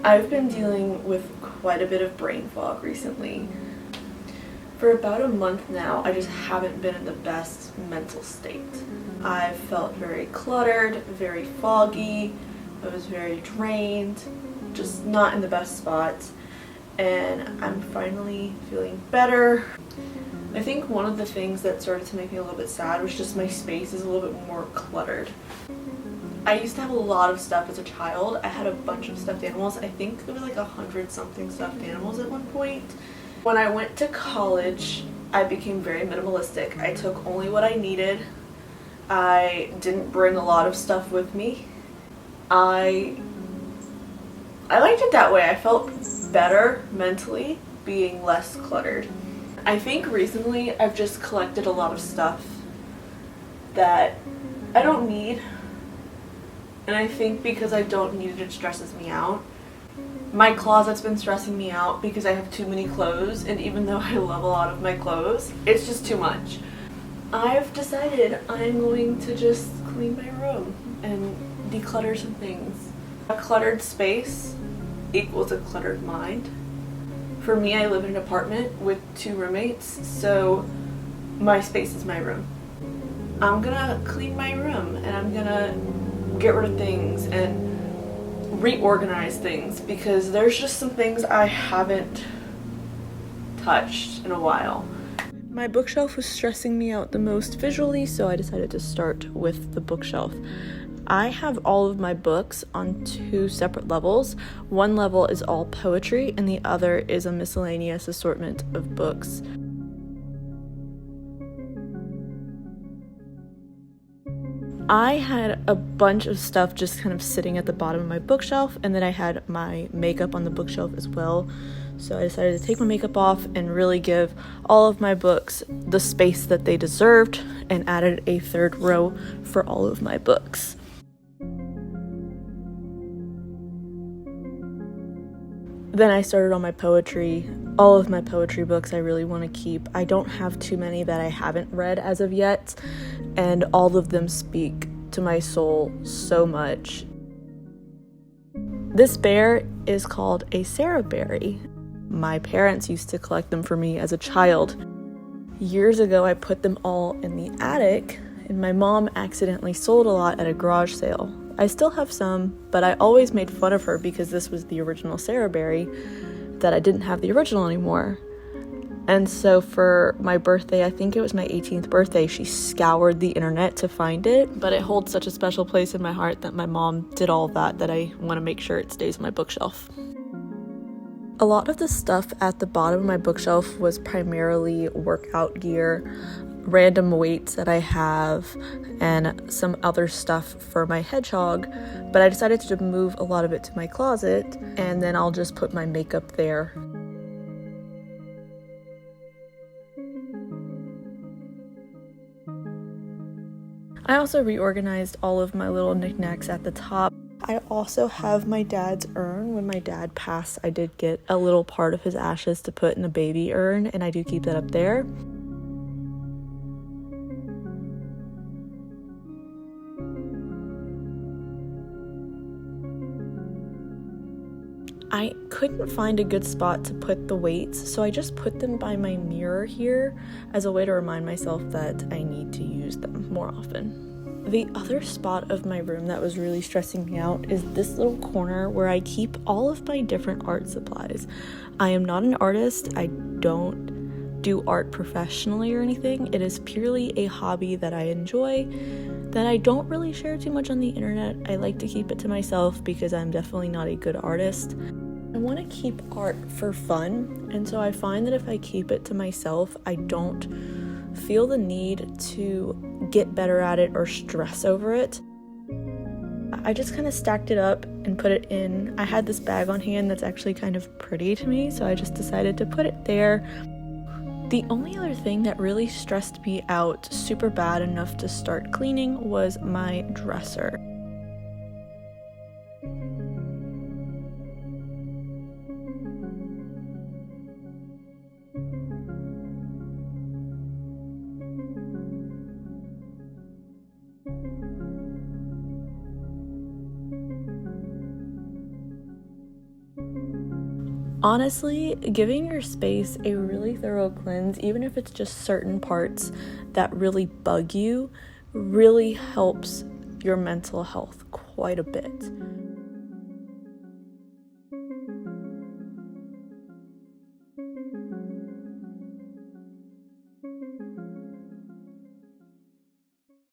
I've been dealing with quite a bit of brain fog recently. For about a month now, I just haven't been in the best mental state. I've felt very cluttered, very foggy, I was very drained, just not in the best spot, and I'm finally feeling better. I think one of the things that started to make me a little bit sad was just my space is a little bit more cluttered. I used to have a lot of stuff as a child. I had a bunch of stuffed animals. I think there was like 100-something stuffed animals at one point. When I went to college, I became very minimalistic. I took only what I needed. I didn't bring a lot of stuff with me. I liked it that way. I felt better mentally being less cluttered. I think recently I've just collected a lot of stuff that I don't need. And I think because I don't need it stresses me out. My closet's been stressing me out because I have too many clothes, and even though I love a lot of my clothes, it's just too much. I've decided I'm going to just clean my room and declutter some things. A cluttered space equals a cluttered mind. For me, I live in an apartment with 2 roommates, so my space is my room. I'm gonna clean my room and I'm gonna get rid of things and reorganize things because there's just some things I haven't touched in a while. My bookshelf was stressing me out the most visually, so I decided to start with the bookshelf. I have all of my books on 2 separate levels. One level is all poetry and the other is a miscellaneous assortment of books. I had a bunch of stuff just kind of sitting at the bottom of my bookshelf, and then I had my makeup on the bookshelf as well. So I decided to take my makeup off and really give all of my books the space that they deserved and added a 3rd row for all of my books. Then I started on my poetry. All of my poetry books I really want to keep. I don't have too many that I haven't read as of yet, and all of them speak to my soul so much. This bear is called a Sarah berry. My parents used to collect them for me as a child. Years ago, I put them all in the attic, and my mom accidentally sold a lot at a garage sale. I still have some, but I always made fun of her because this was the original Sarah berry, that I didn't have the original anymore. And so for my birthday, I think it was my 18th birthday, she scoured the internet to find it, but it holds such a special place in my heart that my mom did all that I want to make sure it stays on my bookshelf. A lot of the stuff at the bottom of my bookshelf was primarily workout gear, random weights that I have, and some other stuff for my hedgehog, but I decided to move a lot of it to my closet, and then I'll just put my makeup there. I also reorganized all of my little knickknacks at the top. I also have my dad's urn. When my dad passed, I did get a little part of his ashes to put in a baby urn, and I do keep that up there. I couldn't find a good spot to put the weights, so I just put them by my mirror here as a way to remind myself that I need to use them more often. The other spot of my room that was really stressing me out is this little corner where I keep all of my different art supplies. I am not an artist. I don't do art professionally or anything. It is purely a hobby that I enjoy, that I don't really share too much on the internet. I like to keep it to myself because I'm definitely not a good artist. I want to keep art for fun, and so I find that if I keep it to myself, I don't feel the need to get better at it or stress over it. I just kind of stacked it up and put it in. I had this bag on hand that's actually kind of pretty to me, so I just decided to put it there. The only other thing that really stressed me out super bad enough to start cleaning was my dresser. Honestly, giving your space a really thorough cleanse, even if it's just certain parts that really bug you, really helps your mental health quite a bit.